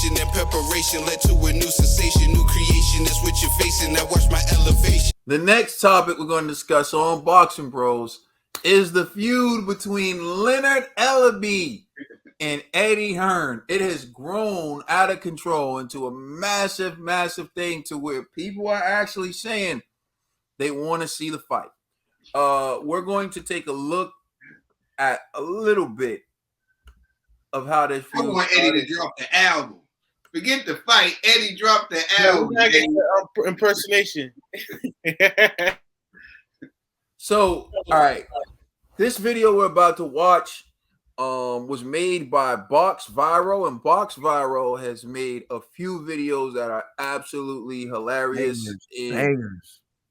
Dedication and preparation led to a new sensation, new creation. That's what you're facing. Now watch my elevation. The next topic we're going to discuss on Boxing Bros is the feud between Leonard Ellerbe and Eddie Hearn. It has grown out of control into a massive, massive thing to where people are actually saying they want to see the fight. We're going to take a look at a little bit of how this feud. I want Eddie to drop the album. Forget the fight. Eddie dropped the album. Impersonation. So, all right. This video we're about to watch was made by Box Viral, and Box Viral has made a few videos that are absolutely hilarious and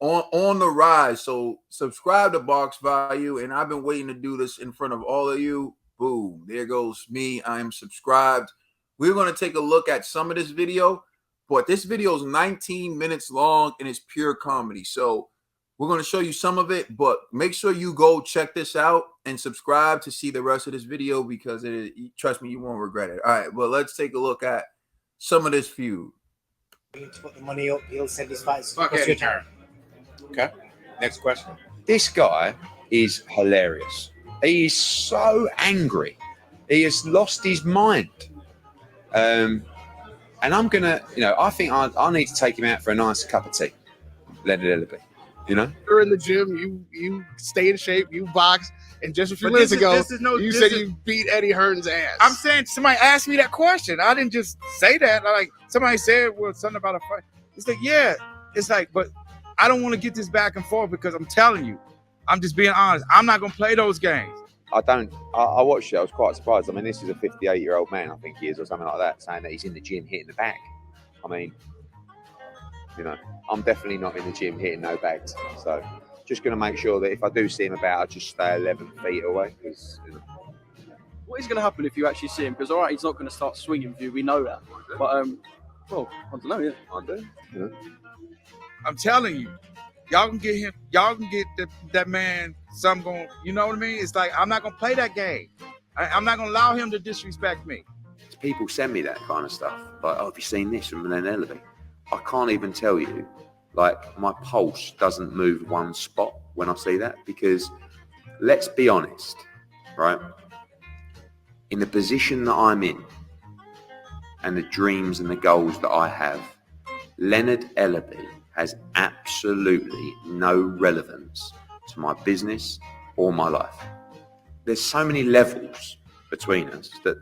on the rise. So subscribe to Box Value, and I've been waiting to do this in front of all of you. Boom, there goes me. I am subscribed. We're going to take a look at some of this video, but this video is 19 minutes long and it's pure comedy. So we're going to show you some of it, but make sure you go check this out and subscribe to see the rest of this video because trust me, you won't regret it. All right, well, let's take a look at some of this feud. To put the money up, he'll send his fights. What's your turn? Okay. Next question. This guy is hilarious. He is so angry. He has lost his mind. And I'm going to, I think I need to take him out for a nice cup of tea. Leonard Ellerbe, You're in the gym. You stay in shape. You box. And just a few minutes ago, you said you beat Eddie Hearn's ass. I'm saying somebody asked me that question. I didn't just say that. Like somebody said, well, something about a fight. It's like, yeah. It's like, but I don't want to get this back and forth because I'm telling you, I'm just being honest. I'm not going to play those games. I watched it. I was quite surprised. I mean, this is a 58-year-old man, I think he is, or something like that, saying that he's in the gym hitting the bag. I mean, I'm definitely not in the gym hitting no bags. So just going to make sure that if I do see him about, I just stay 11 feet away. What is going to happen if you actually see him? Because, all right, he's not going to start swinging with you. We know that. But, well, I don't know. Yeah, I do. I'm telling you, y'all can get him. Y'all can get that man. Some going. You know what I mean? It's like I'm not gonna play that game. I'm not gonna allow him to disrespect me. People send me that kind of stuff. Like, oh, have you seen this from Leonard Ellerbe? I can't even tell you. Like, my pulse doesn't move one spot when I see that because, let's be honest, right? In the position that I'm in, and the dreams and the goals that I have, Leonard Ellerbe has absolutely no relevance to my business or my life. There's so many levels between us that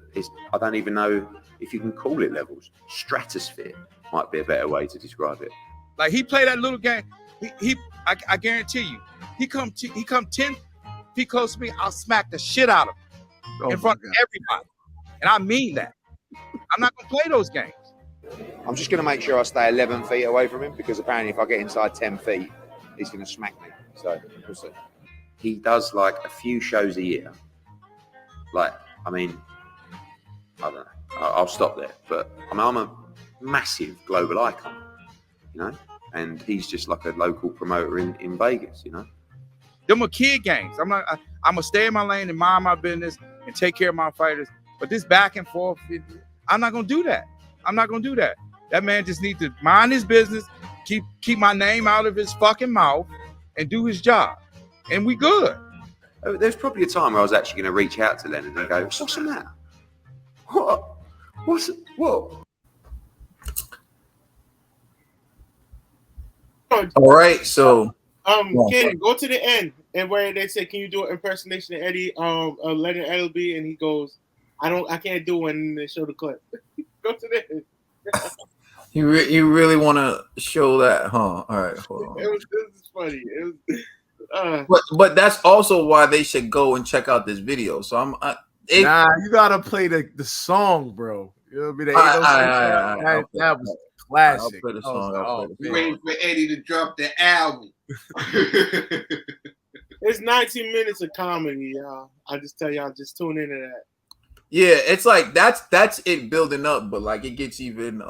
I don't even know if you can call it levels. Stratosphere might be a better way to describe it. Like he played that little game. I guarantee you, he come 10 feet close to me, I'll smack the shit out of him in front of everybody. And I mean that. I'm not gonna play those games. I'm just going to make sure I stay 11 feet away from him because apparently if I get inside 10 feet, he's going to smack me. So we'll see. He does like a few shows a year. Like, I mean, I don't know. I'll stop there. But I mean, I'm a massive global icon, and he's just like a local promoter in Vegas, Them are kid games. I'm gonna stay in my lane and mind my business and take care of my fighters. But this back and forth, I'm not gonna do that. I'm not gonna do that. That man just needs to mind his business, keep my name out of his fucking mouth, and do his job. And we good. There's probably a time where I was actually going to reach out to Leonard and go, "What's the matter? What?" All right, so Ken, go to the end and where they say, "Can you do an impersonation of Eddie, Leonard Ellerbe?" And he goes, I can't do one." And they show the clip. Go to the end. You really want to show that, huh? All right, hold on. It was funny. It was, but that's also why they should go and check out this video. So you gotta play the song, bro. It'll be the that was classic. I'll play the song. We're waiting for Eddie to drop the album. It's 19 minutes of comedy, y'all. I just tell y'all, just tune into that. Yeah, it's like that's it building up, but like it gets even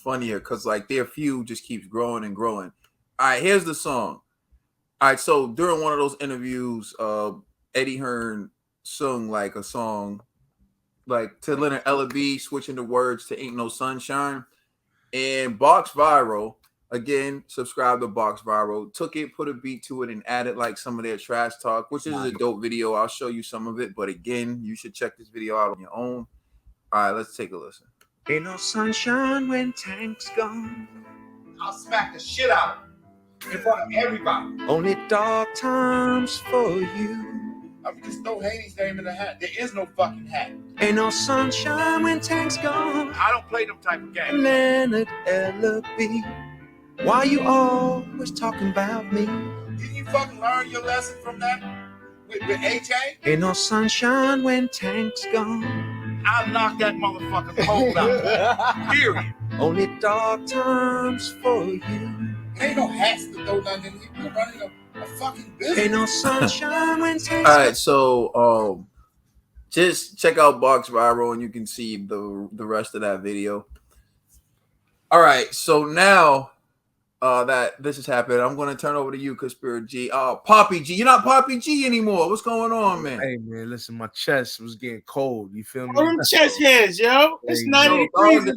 funnier because like their feud just keeps growing and growing. All right, here's the song. All right, so during one of those interviews, Eddie Hearn sung like a song like to Leonard Ellerbe, switching the words to "Ain't No Sunshine." And Box Viral, again, subscribe to Box Viral, took it, put a beat to it, and added like some of their trash talk, which is a dope video. I'll show you some of it, but again, you should check this video out on your own. All right, let's take a listen. Ain't no sunshine when Tank's gone. I'll smack the shit out of him in front of everybody. Only dark times for you. I'm just throw Haney's name in the hat. There is no fucking hat. Ain't no sunshine when Tank's gone. I don't play them type of games. Leonard Ellerbe, why you always talking about me? Didn't you fucking learn your lesson from that with AJ? Ain't no sunshine when Tank's gone. I'll knock that motherfucker cold out. Period. Only dark times for you. Ain't no hats to throw nothing in here. We're running a fucking business. Ain't no sunshine when Tank's gone. All right, so just check out Box Viral and you can see the rest of that video. All right, so now that this has happened, I'm going to turn over to you, Conspiracy G. Poppy G. You're not Poppy G anymore. What's going on, man? Hey, man, listen, my chest was getting cold. You feel me? All them chest hairs, yo. It's 90 degrees. You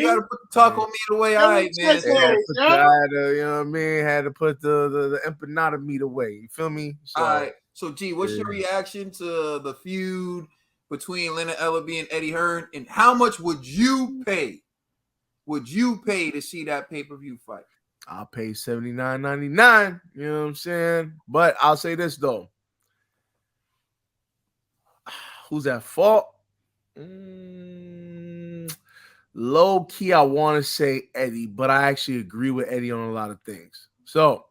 got to put the taco meat away. All right, man. You know what I mean? Had to put the empanada meat away. You feel me? So, all right. So, G, what's your reaction to the feud between Leonard Ellerbe and Eddie Hearn? And how much would you pay? Would you pay to see that pay-per-view fight? I'll pay $79.99. You know what I'm saying? But I'll say this though. Who's at fault? Low key, I want to say Eddie, but I actually agree with Eddie on a lot of things. So,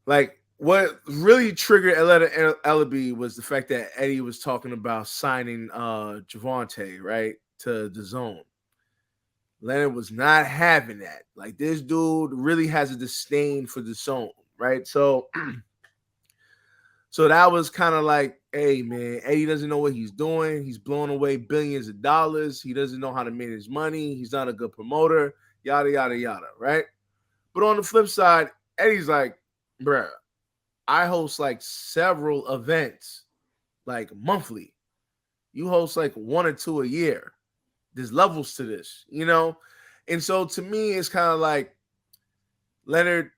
like, what really triggered Leonard Ellerbe was the fact that Eddie was talking about signing Javante, right, to the zone. Leonard was not having that. Like, this dude really has a disdain for the zone, right? So that was kind of like, hey, man, Eddie doesn't know what he's doing. He's blowing away billions of dollars. He doesn't know how to manage money. He's not a good promoter, yada, yada, yada, right? But on the flip side, Eddie's like, bruh, I host like several events, like monthly. You host like 1 or 2 a year. There's levels to this, you know? And so to me, it's kind of like, Leonard,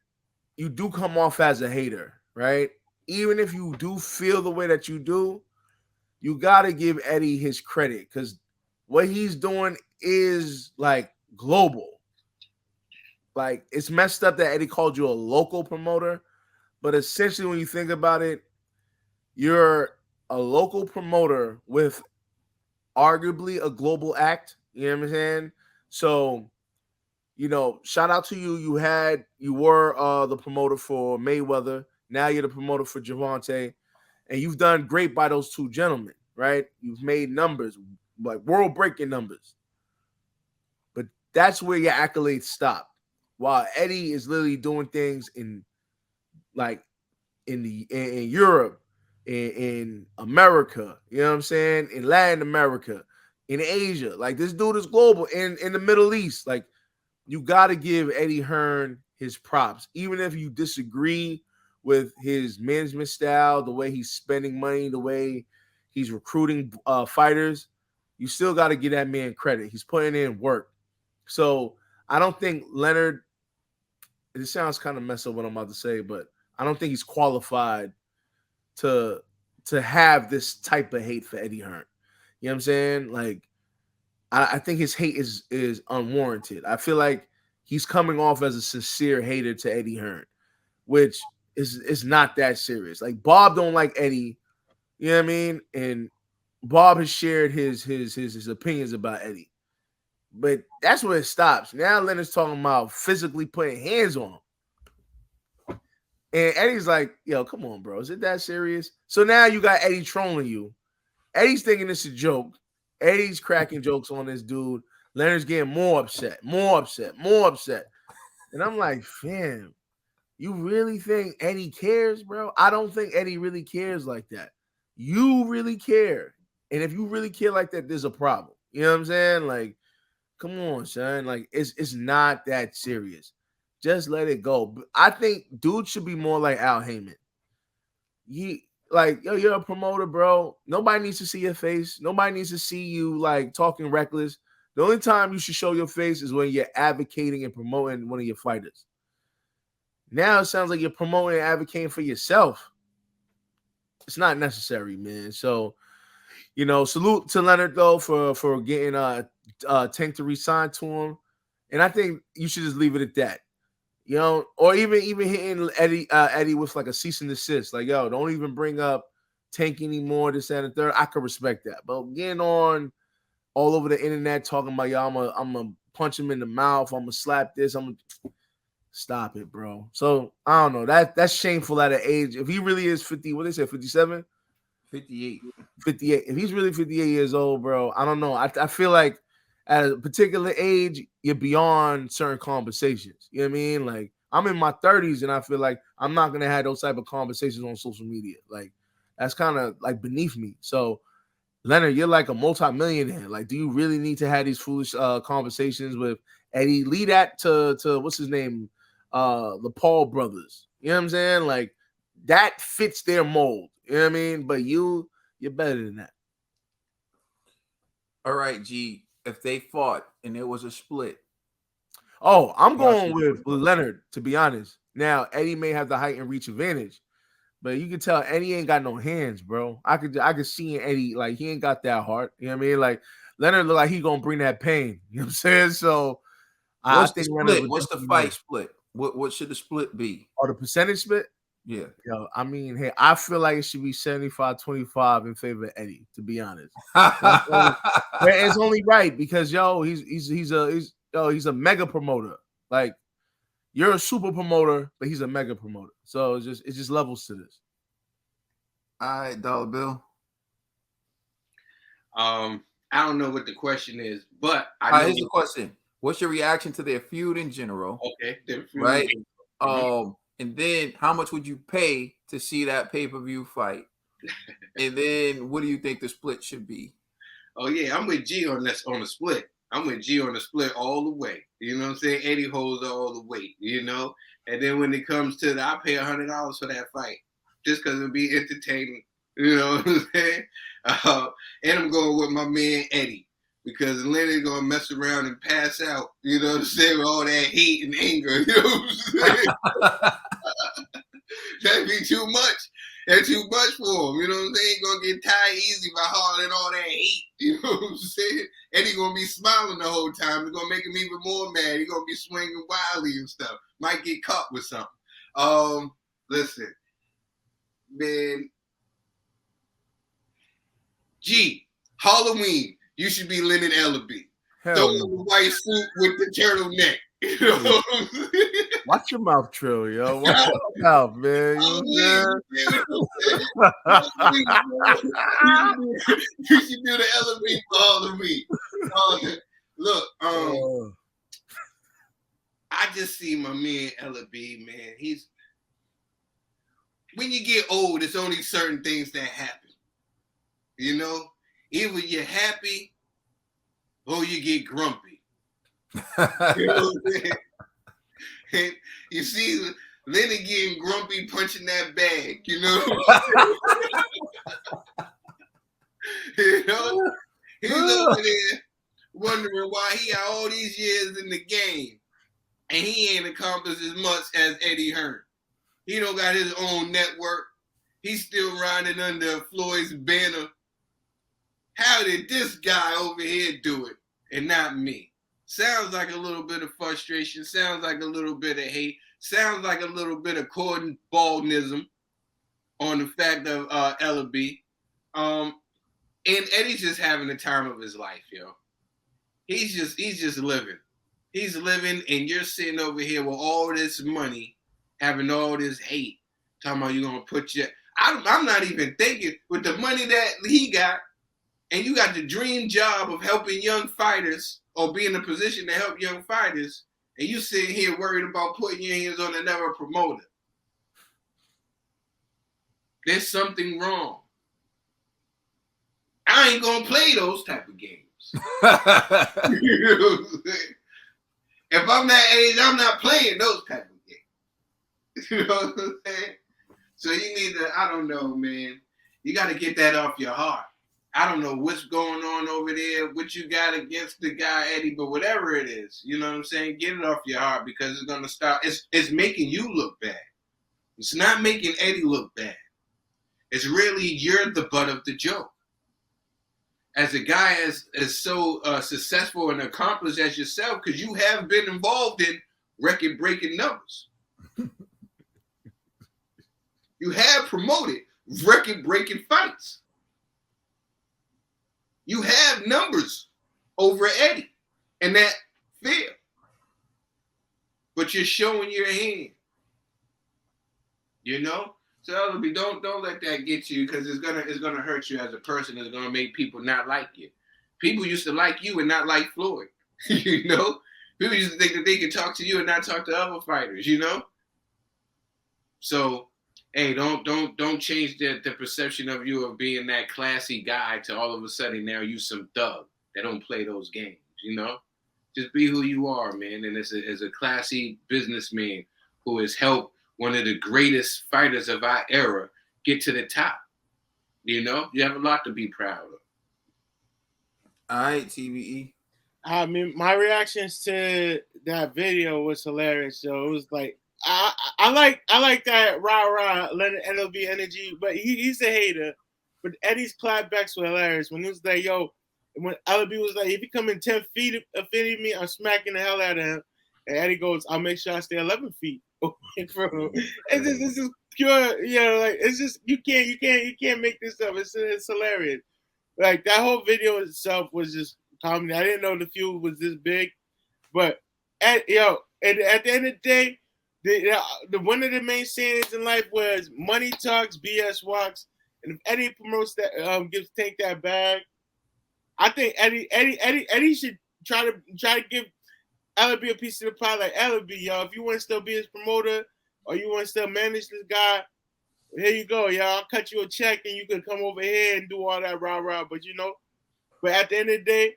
you do come off as a hater, right? Even if you do feel the way that you do, you got to give Eddie his credit because what he's doing is like global. Like, it's messed up that Eddie called you a local promoter, but essentially when you think about it, you're a local promoter with arguably a global act, you know what I'm saying? So, you know, shout out to you. You were the promoter for Mayweather. Now you're the promoter for Javante, and you've done great by those two gentlemen, right? You've made numbers, like world-breaking numbers. But that's where your accolades stop. While Eddie is literally doing things in Europe, in America, you know what I'm saying? In Latin America, in Asia. Like, this dude is global. In the Middle East, like, you got to give Eddie Hearn his props. Even if you disagree with his management style, the way he's spending money, the way he's recruiting fighters, you still got to give that man credit. He's putting in work. So I don't think Leonard, it sounds kind of messed up what I'm about to say, but I don't think he's qualified to have this type of hate for Eddie Hearn. You know what I'm saying? Like, I think his hate is unwarranted. I feel like he's coming off as a sincere hater to Eddie Hearn, which is not that serious. Like, Bob don't like Eddie, you know what I mean? And Bob has shared his opinions about Eddie. But that's where it stops. Now Leonard's talking about physically putting hands on him. And Eddie's like, yo, come on, bro. Is it that serious? So now you got Eddie trolling you. Eddie's thinking it's a joke. Eddie's cracking jokes on this dude. Leonard's getting more upset. And I'm like, fam, you really think Eddie cares, bro? I don't think Eddie really cares like that. You really care. And if you really care like that, there's a problem. You know what I'm saying? Like, come on, son. Like, it's not that serious. Just let it go. I think dude should be more like Al Heyman. Like, yo, you're a promoter, bro. Nobody needs to see your face. Nobody needs to see you like talking reckless. The only time you should show your face is when you're advocating and promoting one of your fighters. Now it sounds like you're promoting and advocating for yourself. It's not necessary, man. So, you know, salute to Leonard though for getting Tank to resign to him, and I think you should just leave it at that. You know, or even hitting Eddie with like a cease and desist, like, yo, don't even bring up Tank anymore. This, that, and the third. I could respect that, but getting on all over the internet talking about, yo, I'm gonna punch him in the mouth. I'm gonna slap this. I'm gonna stop it, bro. So I don't know. That's shameful at an age. If he really is 50, what they say, 57? 58. 58. If he's really 58 years old, bro, I don't know. I feel like at a particular age, you're beyond certain conversations. You know what I mean? Like, I'm in my 30s, and I feel like I'm not gonna have those type of conversations on social media. Like, that's kind of like beneath me. So, Leonard, you're like a multi-millionaire. Like, do you really need to have these foolish conversations with Eddie? Lead that to what's his name? The Paul brothers. You know what I'm saying? Like, that fits their mold. You know what I mean? But you're better than that. All right, G. If they fought and it was a split. Oh, I'm going with Leonard, to be honest. Now, Eddie may have the height and reach advantage, but you can tell Eddie ain't got no hands, bro. I could see Eddie, like, he ain't got that heart. You know what I mean? Like, Leonard look like he gonna bring that pain. You know what I'm saying? So what's the split? What's the fight split? What should the split be? Or the percentage split? Yeah. Yo, I mean, hey, I feel like it should be 75-25 in favor of Eddie, to be honest. It's only right because, yo, he's a mega promoter. Like, you're a super promoter, but he's a mega promoter. So it's just levels to this. All right, Dollar Bill. I don't know what the question is, but Here's the question: what's your reaction to their feud in general? Okay, right. And then how much would you pay to see that pay-per-view fight? And then what do you think the split should be? Oh yeah, I'm with G on this, on the split. I'm with G on the split all the way. You know what I'm saying? Eddie holds all the weight, you know? And then when it comes to I'll pay $100 for that fight just because it'll be entertaining. You know what I'm saying? And I'm going with my man Eddie because Leonard's going to mess around and pass out, you know what I'm saying, with all that hate and anger. You know what I'm saying? That'd be too much. That's too much for him. You know what I'm saying? He's going to get tired easy by hollering all that hate. You know what I'm saying? And he's going to be smiling the whole time. It's going to make him even more mad. He's going to be swinging wildly and stuff. Might get caught with something. Listen, man. G, Halloween, you should be Leonard Ellerbe. Throw the white suit with the turtleneck. You know what I'm saying? Watch your mouth, Trill, yo. Watch your mouth, man. You should do the Ellerbe for Halloween. Look, I just see my man Ellerbe, man. When you get old, there's only certain things that happen. You know, either you're happy or you get grumpy. You know what I'm saying? And you see Leonard getting grumpy, punching that bag, you know? You know? He's over there wondering why he got all these years in the game and he ain't accomplished as much as Eddie Hearn. He don't got his own network. He's still riding under Floyd's banner. How did this guy over here do it and not me? Sounds like a little bit of frustration. Sounds like a little bit of hate. Sounds like a little bit of cornbaldism on the fact of Ellerbe. And Eddie's just having the time of his life, yo. He's just living. He's living, and you're sitting over here with all this money, having all this hate, talking about you're gonna put your. I'm not even thinking with the money that he got. And you got the dream job of helping young fighters or be in a position to help young fighters, and you sitting here worried about putting your hands on another promoter. There's something wrong. I ain't going to play those type of games. You know what I'm saying? If I'm that age, I'm not playing those type of games. You know what I'm saying? So you need to, I don't know, man. You got to get that off your heart. I don't know what's going on over there, what you got against the guy, Eddie, but whatever it is, you know what I'm saying? Get it off your heart because it's going to start. It's making you look bad. It's not making Eddie look bad. It's really you're the butt of the joke. As a guy as so successful and accomplished as yourself, because you have been involved in record-breaking numbers. You have promoted record-breaking fights. You have numbers over Eddie and that fear. But you're showing your hand. You know? So Ellerbe, don't let that get you because it's gonna hurt you as a person. It's gonna make people not like you. People used to like you and not like Floyd. You know? People used to think that they could talk to you and not talk to other fighters, you know? So hey, don't change the perception of you of being that classy guy to all of a sudden now you some thug that don't play those games, you know? Just be who you are, man. And as a classy businessman who has helped one of the greatest fighters of our era get to the top, you know? You have a lot to be proud of. All right, TBE. I mean, my reactions to that video was hilarious. So it was like, I like that rah Leonard Ellerbe energy, but he's a hater. But Eddie's clapbacks were hilarious when it was like, yo, when Ellerbe was like, if you come in 10 feet of me, I'm smacking the hell out of him. And Eddie goes, I'll make sure I stay 11 feet away from him. It's just pure, you know, like it's just you can't make this up. It's hilarious. Like that whole video itself was just comedy. I didn't know the feud was this big, but at the end of the day. The one of the main sayings in life was money talks, BS walks, and if Eddie promotes that, take that bag, I think Eddie should try to give Ellerbe a piece of the pie. Like Ellerbe, yo, if you want to still be his promoter or you want to still manage this guy, here you go, yo. I'll cut you a check and you can come over here and do all that rah. But but at the end of the day,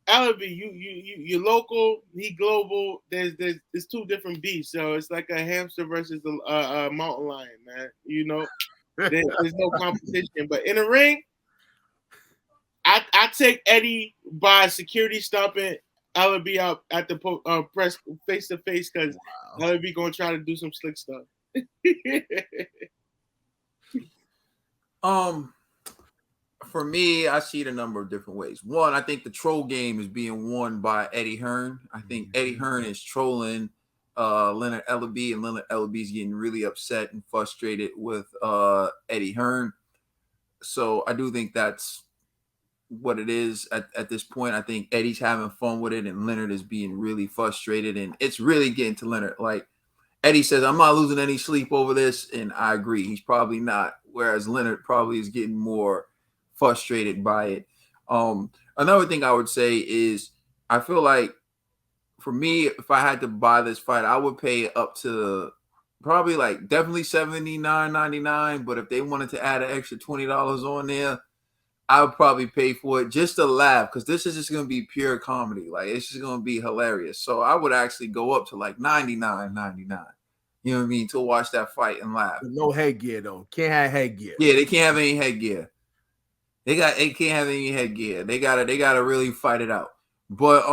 Ellerbe, you're local, he global. There's two different beasts, so it's like a hamster versus a mountain lion, man. You know, there's no competition. But in the ring, I take Eddie by security stomping Ellerbe out at the press face to face because Ellerbe gonna try to do some slick stuff. For me, I see it a number of different ways. One, I think the troll game is being won by Eddie Hearn. I think Eddie Hearn is trolling Leonard Ellerbe, and Leonard Ellerbe is getting really upset and frustrated with Eddie Hearn. So I do think that's what it is at this point. I think Eddie's having fun with it, and Leonard is being really frustrated, and it's really getting to Leonard. Like Eddie says, I'm not losing any sleep over this, and I agree. He's probably not, whereas Leonard probably is getting more frustrated by it. Another thing I would say is I feel like for me, if I had to buy this fight, I would pay up to probably like definitely $79.99. But if they wanted to add an extra $20 on there, I would probably pay for it just to laugh because this is just going to be pure comedy. Like it's just going to be hilarious. So I would actually go up to like $99.99. You know what I mean? To watch that fight and laugh. No headgear though. Can't have headgear. Yeah, they can't have any headgear. They can't have any headgear. They gotta really fight it out. But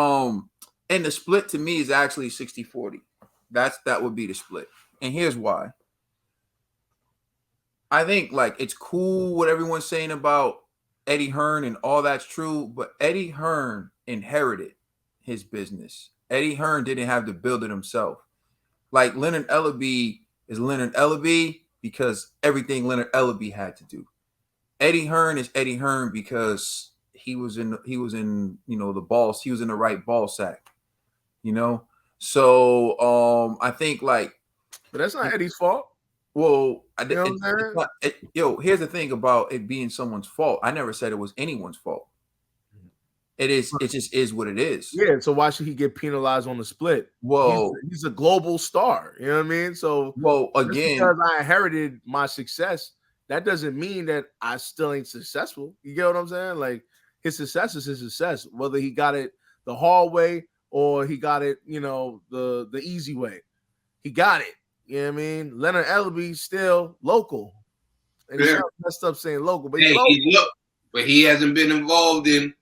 and the split to me is actually 60-40. That would be the split. And here's why. I think like it's cool what everyone's saying about Eddie Hearn and all that's true, but Eddie Hearn inherited his business. Eddie Hearn didn't have to build it himself. Like Leonard Ellerbe is Leonard Ellerbe because everything Leonard Ellerbe had to do. Eddie Hearn is Eddie Hearn because he was in the balls. He was in the right ball sack, So I think like, but that's not Eddie's fault. Well, here's the thing about it being someone's fault. I never said it was anyone's fault. It is. It just is what it is. Yeah. So why should he get penalized on the split? Well, he's a global star. You know what I mean? So again, because I inherited my success, that doesn't mean that I still ain't successful. You get what I'm saying? Like his success is his success, whether he got it the hard way or he got it, the easy way. He got it. You know what I mean? Leonard Ellerbe still local. And he Yeah. sounds messed up saying local, but Hey, he's local. but he hasn't been involved in.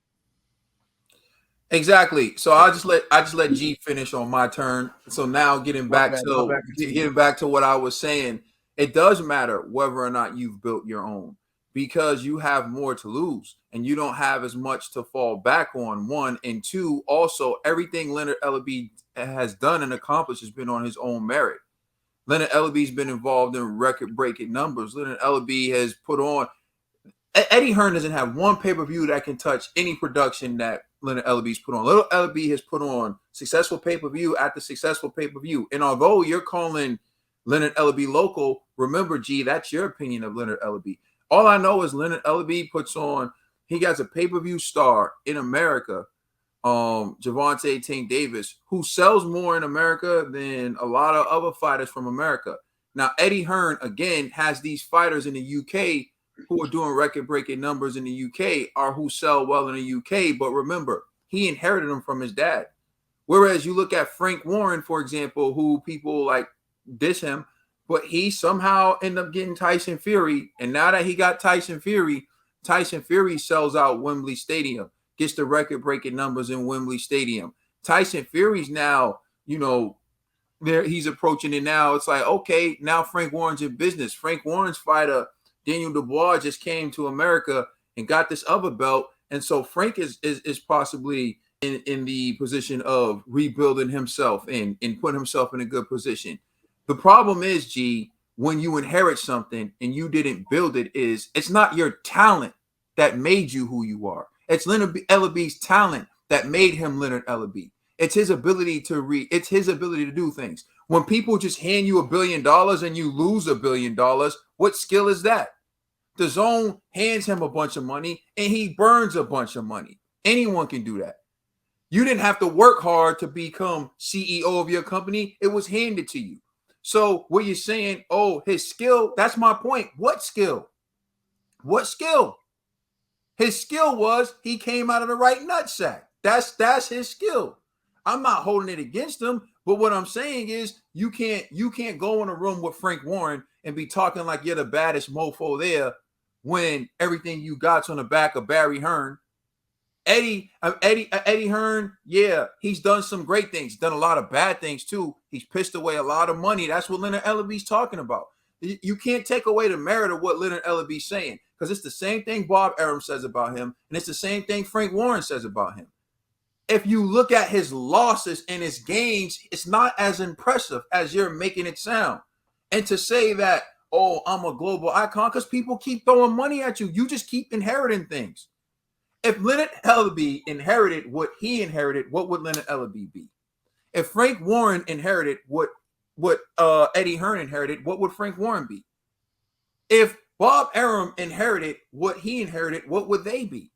Exactly. So I just let G finish on my turn. So now getting back to what I was saying, it does matter whether or not you've built your own, because you have more to lose and you don't have as much to fall back on. One, and two, also everything Leonard Ellerbe has done and accomplished has been on his own merit. Leonard Ellerbe's been involved in record-breaking numbers. Leonard Ellerbe has put on. Eddie Hearn doesn't have one pay-per-view that can touch any production that Leonard Ellerbe's put on. Little Ellerbe has put on successful pay-per-view after successful pay-per-view. And although you're calling Leonard Ellerbe local, remember, G, that's your opinion of Leonard Ellerbe. All I know is Leonard Ellerbe puts on, he got a pay-per-view star in America, Gervonta Tank Davis, who sells more in America than a lot of other fighters from America. Now, Eddie Hearn, again, has these fighters in the UK who are doing record-breaking numbers in the UK, or who sell well in the UK. But remember, he inherited them from his dad. Whereas you look at Frank Warren, for example, who people like diss him, but he somehow ended up getting Tyson Fury. And now that he got Tyson Fury sells out Wembley Stadium, gets the record-breaking numbers in Wembley Stadium. Tyson Fury's now, there he's approaching it now. It's like, okay, now Frank Warren's in business. Frank Warren's fighter, Daniel Dubois, just came to America and got this other belt. And so Frank is possibly in the position of rebuilding himself and putting himself in a good position. The problem is, G, when you inherit something and you didn't build it, it's not your talent that made you who you are. It's Leonard Ellerbe's talent that made him Leonard Ellerbe. It's his ability to do things. When people just hand you $1 billion and you lose $1 billion, what skill is that? The Zone hands him a bunch of money and he burns a bunch of money. Anyone can do that. You didn't have to work hard to become CEO of your company. It was handed to you. So what you're saying, oh, his skill, that's my point. What skill? What skill? His skill was he came out of the right nutsack. That's his skill. I'm not holding it against him, but what I'm saying is you can't go in a room with Frank Warren and be talking like you're the baddest mofo there when everything you got's on the back of Barry Hearn. Eddie Hearn, yeah, he's done some great things. He's done a lot of bad things too. He's pissed away a lot of money. That's what Leonard Ellerbe's talking about. You can't take away the merit of what Leonard Ellerbe's saying, because it's the same thing Bob Arum says about him, and it's the same thing Frank Warren says about him. If you look at his losses and his gains, it's not as impressive as you're making it sound. And to say that, oh, I'm a global icon, because people keep throwing money at you. You just keep inheriting things. If Leonard Ellerbe inherited what he inherited, what would Leonard Ellerbe be? If Frank Warren inherited what Eddie Hearn inherited, what would Frank Warren be? If Bob Arum inherited what he inherited, what would they be?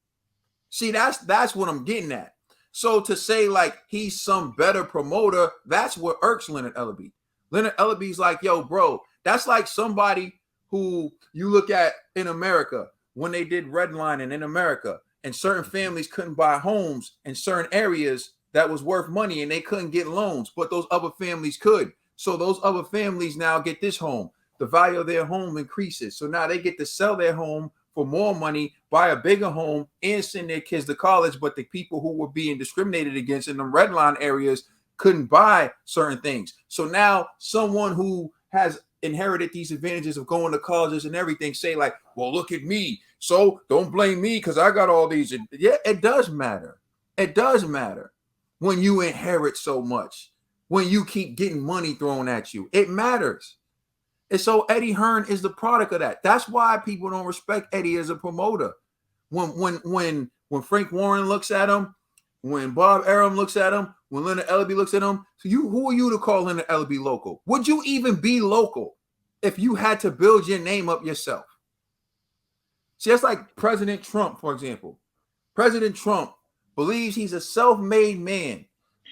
See, that's what I'm getting at. So to say like he's some better promoter, that's what irks Leonard Ellerbe. Leonard Ellerbe's like, yo, bro, that's like somebody who you look at in America when they did redlining in America, and certain families couldn't buy homes in certain areas that was worth money and they couldn't get loans, but those other families could. So those other families now get this home. The value of their home increases. So now they get to sell their home for more money, buy a bigger home, and send their kids to college. But the people who were being discriminated against in the red line areas couldn't buy certain things. So now someone who has inherited these advantages of going to colleges and everything say like, well, look at me. So don't blame me because I got all these. Yeah, it does matter. It does matter when you inherit so much, when you keep getting money thrown at you. It matters. And so Eddie Hearn is the product of that. That's why people don't respect Eddie as a promoter. When Frank Warren looks at him, when Bob Arum looks at him, when Leonard Ellerbe looks at him, so who are you to call Leonard Ellerbe local? Would you even be local if you had to build your name up yourself? See, that's like President Trump, for example. President Trump believes he's a self-made man.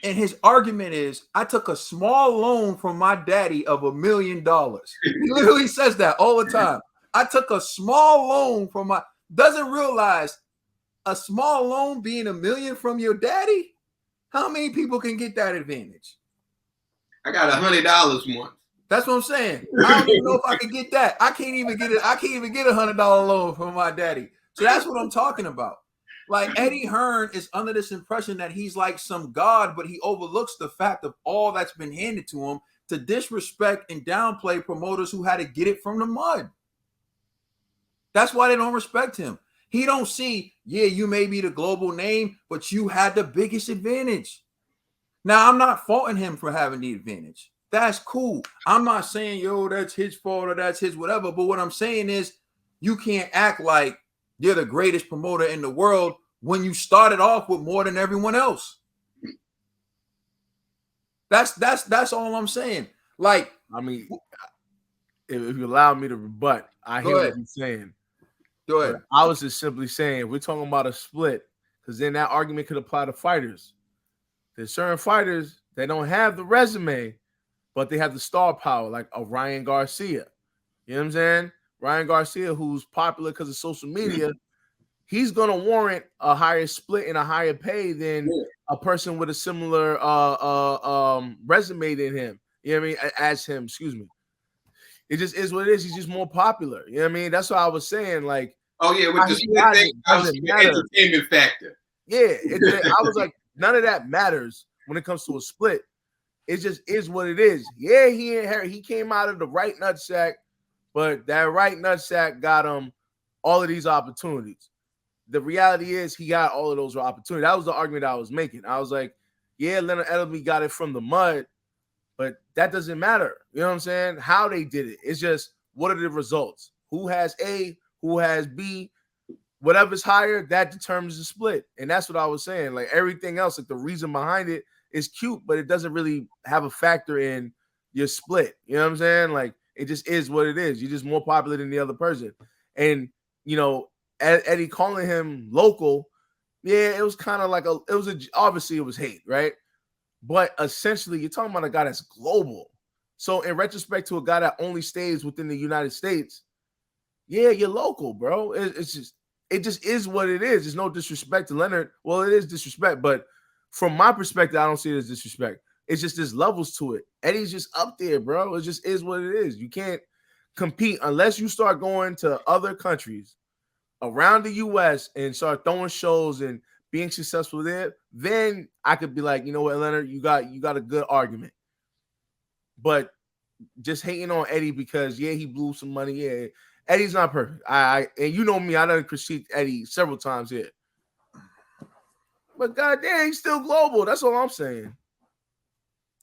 And his argument is, I took a small loan from my daddy of $1 million. He literally says that all the time. I took a small loan from doesn't realize a small loan being $1 million from your daddy. How many people can get that advantage? I got $100 once. That's what I'm saying. I don't even know if I can get that. I can't even get it. I can't even get $100 loan from my daddy. So that's what I'm talking about. Like Eddie Hearn is under this impression that he's like some god, but he overlooks the fact of all that's been handed to him to disrespect and downplay promoters who had to get it from the mud. That's why they don't respect him. He don't see, yeah, you may be the global name, but you had the biggest advantage. Now, I'm not faulting him for having the advantage. That's cool. I'm not saying, yo, that's his fault or that's his whatever. But what I'm saying is you can't act like you're the greatest promoter in the world when you started off with more than everyone else. That's all I'm saying. Like, I mean, if you allow me to rebut, I hear what you're saying. Go ahead. But I was just simply saying, we're talking about a split, because then that argument could apply to fighters. There's certain fighters that don't have the resume, but they have the star power, like a Ryan Garcia. You know what I'm saying? Ryan Garcia, who's popular because of social media, he's gonna warrant a higher split and a higher pay than a person with a similar resume than him. You know what I mean? As him, excuse me. It just is what it is. He's just more popular. You know what I mean? That's what I was saying. Like, with the split thing, entertainment factor. Yeah, I was like, none of that matters when it comes to a split. It just is what it is. Yeah, he came out of the right nutsack, but that right nutsack got him all of these opportunities. The reality is he got all of those opportunities. That was the argument I was making. I was like, yeah, Leonard Ellerbe got it from the mud, but that doesn't matter. You know what I'm saying? How they did it. It's just, what are the results? Who has A? Who has B? Whatever's higher, that determines the split. And that's what I was saying. Like, everything else, like the reason behind it is cute, but it doesn't really have a factor in your split. You know what I'm saying? Like, it just is what it is. You're just more popular than the other person. And, you know, Eddie calling him local, yeah, it was kind of like obviously it was hate, right? But essentially, you're talking about a guy that's global. So in retrospect to a guy that only stays within the United States, yeah, you're local, bro. It just is what it is. There's no disrespect to Leonard. Well, it is disrespect, but from my perspective, I don't see it as disrespect. It's just there's levels to it. Eddie's just up there, bro. It just is what it is. You can't compete unless you start going to other countries around the U.S. and start throwing shows and being successful there. Then I could be like, you know what, Leonard, you got a good argument. But just hating on Eddie because he blew some money. Yeah, Eddie's not perfect. And you know me, I done critiqued Eddie several times here. But goddamn, he's still global. That's all I'm saying.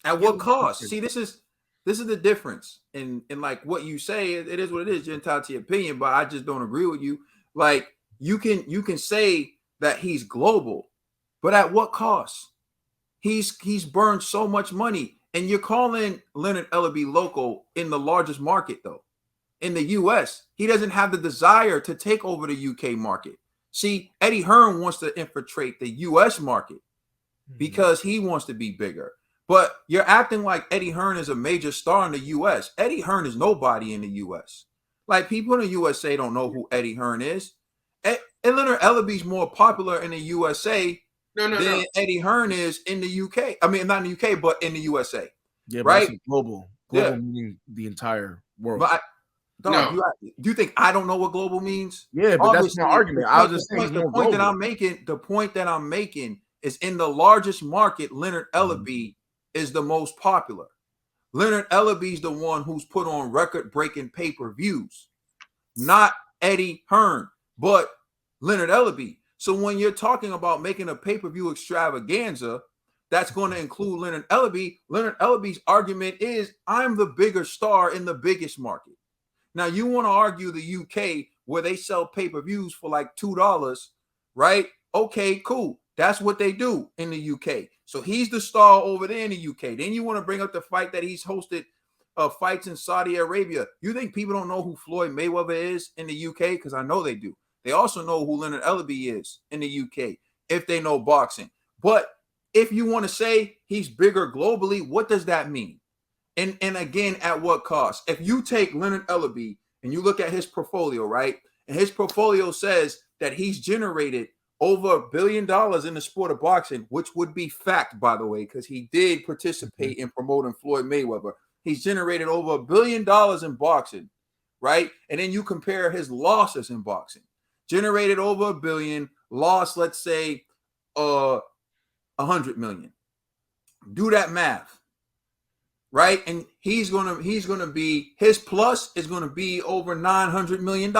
At what cost? See, this is the difference. And like what you say, it is what it is. You're entitled to your opinion, but I just don't agree with you. Like, you can say that he's global, but at what cost? He's burned so much money, and you're calling Leonard Ellerbe local in the largest market, though. In the U.S., he doesn't have the desire to take over the UK market. See, Eddie Hearn wants to infiltrate the U.S. market because he wants to be bigger. But you're acting like Eddie Hearn is a major star in the U.S. Eddie Hearn is nobody in the U.S. Like, people in the USA don't know who Eddie Hearn is. And Leonard Ellerbe's more popular in the USA than Eddie Hearn is in the UK. I mean, not in the UK, but in the USA. Yeah, right? But global. Global meaning the entire world. But do you think I don't know what global means? Yeah, but that's my argument. I was just saying the point that I'm making is, in the largest market, Leonard Ellerbe is the most popular. Leonard Ellerbe's the one who's put on record-breaking pay-per-views, not Eddie Hearn, but Leonard Ellerbe. So when you're talking about making a pay-per-view extravaganza that's going to include Leonard Ellerbe, Leonard Ellerbe's argument is, I'm the bigger star in the biggest market. Now, you want to argue the UK where they sell pay-per-views for like $2, right? Okay, cool. That's what they do in the UK. So he's the star over there in the UK. Then you want to bring up the fight that he's hosted fights in Saudi Arabia. You think people don't know who Floyd Mayweather is in the UK? Because I know they do. They also know who Leonard Ellerbe is in the UK if they know boxing. But if you want to say he's bigger globally, what does that mean? And again, at what cost? If you take Leonard Ellerbe and you look at his portfolio, right? And his portfolio says that he's generated over $1 billion in the sport of boxing, which would be fact, by the way, because he did participate in promoting Floyd Mayweather. he's generated over $1 billion in boxing, right? And then you compare his losses in boxing. Generated over $1 billion, lost, let's say, 100 million. Do that math, right? And he's gonna be, his plus is gonna be over $900 million.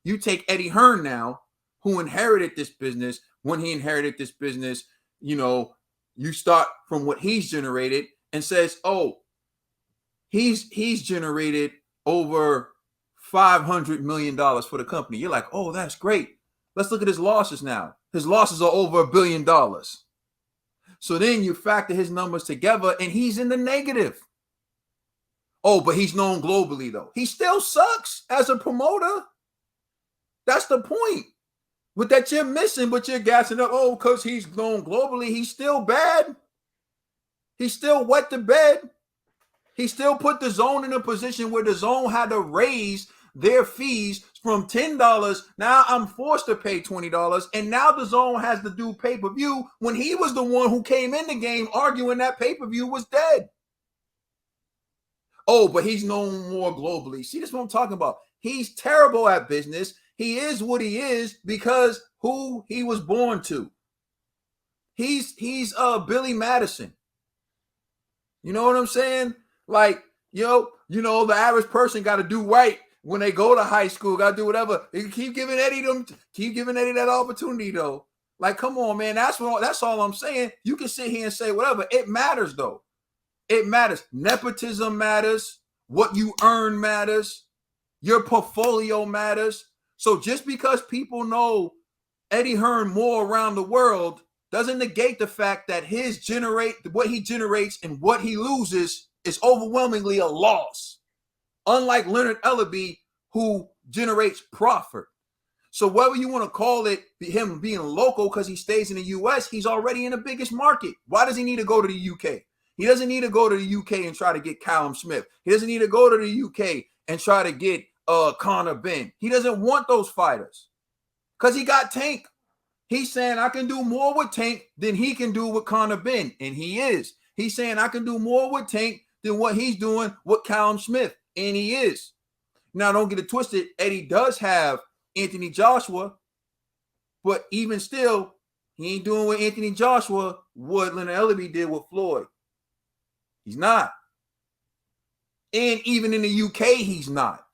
You take Eddie Hearn now, who inherited this business. When he inherited this business, you know, you start from what he's generated and says, oh, he's generated over $500 million for the company. You're like, oh, that's great. Let's look at his losses now. His losses are over $1 billion. So then you factor his numbers together and he's in the negative. Oh, but he's known globally though. He still sucks as a promoter. That's the point. With that you're missing, but you're gassing up. Oh, because he's known globally. He's still bad. He still wet the bed. He still put the zone in a position where the zone had to raise their fees from $10. Now I'm forced to pay $20. And now the zone has to do pay-per-view when he was the one who came in the game arguing that pay-per-view was dead. Oh, but he's known more globally. See, that's what I'm talking about. He's terrible at business. He is what he is because who he was born to. He's Billy Madison. You know what I'm saying? Like, you know, the average person got to do right when they go to high school, got to do whatever. They keep giving Eddie that opportunity though. Like, come on, man. That's all I'm saying. You can sit here and say whatever. It matters though. It matters. Nepotism matters. What you earn matters. Your portfolio matters. So just because people know Eddie Hearn more around the world doesn't negate the fact that what he generates and what he loses is overwhelmingly a loss. Unlike Leonard Ellerbe, who generates profit. So whether you want to call it him being local because he stays in the US, he's already in the biggest market. Why does he need to go to the UK? He doesn't need to go to the UK and try to get Callum Smith. He doesn't need to go to the UK and try to get Conor Benn. He doesn't want those fighters because he got Tank. He's saying I can do more with Tank than he can do with Conor Benn, and he is. He's saying I can do more with Tank than what he's doing with Callum Smith, and he is. Now, don't get it twisted. Eddie does have Anthony Joshua, but even still, he ain't doing with Anthony Joshua what Leonard Ellerbe did with Floyd. He's not. And even in the UK, he's not.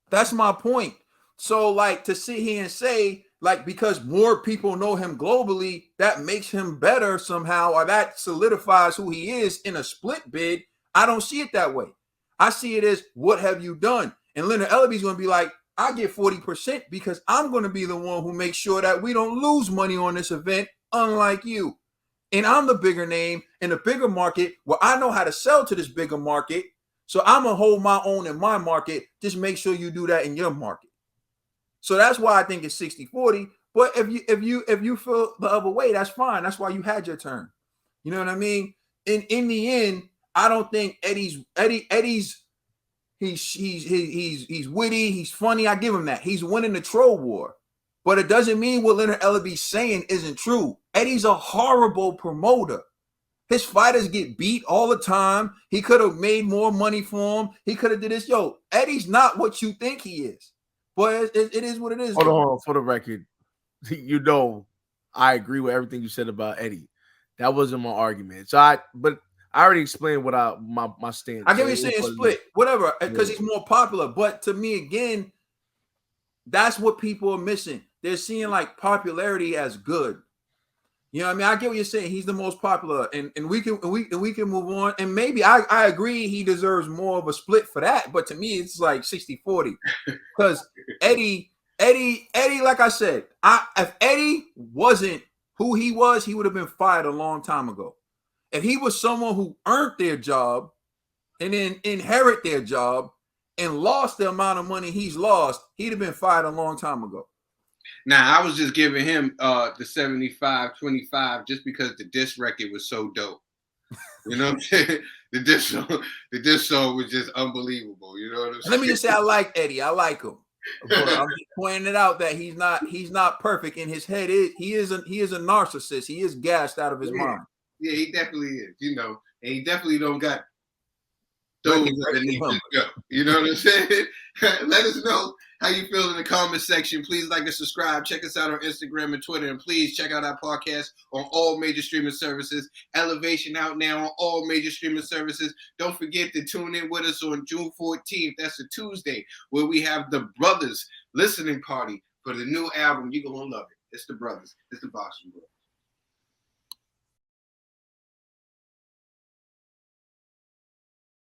That's my point. So, like, to sit here and say, like, because more people know him globally, that makes him better somehow, or that solidifies who he is in a split bid, I don't see it that way. I see it as, what have you done? And Leonard Ellerbe's going to be like, I get 40% because I'm going to be the one who makes sure that we don't lose money on this event, unlike you. And I'm the bigger name in a bigger market where I know how to sell to this bigger market. So I'm going to hold my own in my market. Just make sure you do that in your market. So that's why I think it's 60-40. But if you feel the other way, that's fine. That's why you had your turn. You know what I mean? In the end, I don't think Eddie's he's witty, he's funny. I give him that. He's winning the troll war. But it doesn't mean what Leonard Ellerbe's saying isn't true. Eddie's a horrible promoter. His fighters get beat all the time. He could have made more money for him. He could have did this. Yo, Eddie's not what you think he is. But it is what it is. Hold on. For the record, you know, I agree with everything you said about Eddie. That wasn't my argument. But I already explained what my stance. I get what you're saying, split, whatever, because he's more popular. But to me, again, that's what people are missing. They're seeing like popularity as good. You know what I mean? I get what you're saying. He's the most popular, and we can move on. And maybe I agree he deserves more of a split for that. But to me, it's like 60-40. Because Eddie, like I said, if Eddie wasn't who he was, he would have been fired a long time ago. If he was someone who earned their job and then inherit their job and lost the amount of money he's lost, he'd have been fired a long time ago. Now, I was just giving him the 75-25 just because the diss record was so dope. You know what I'm saying? The diss song was just unbelievable. You know what I'm saying? Let me just say I like Eddie. I like him. But I'm just pointing it out that he's not perfect in his head. He is a narcissist. He is gassed out of his mind. Yeah, he definitely is. You know, and he definitely don't got those are the niggas go. You know what I'm saying? Let us know how you feel in the comment section. Please like and subscribe. Check us out on Instagram and Twitter. And please check out our podcast on all major streaming services. Elevation out now on all major streaming services. Don't forget to tune in with us on June 14th. That's a Tuesday, where we have the Brothers listening party for the new album. You're going to love it. It's the Brothers. It's the Boxing Boys.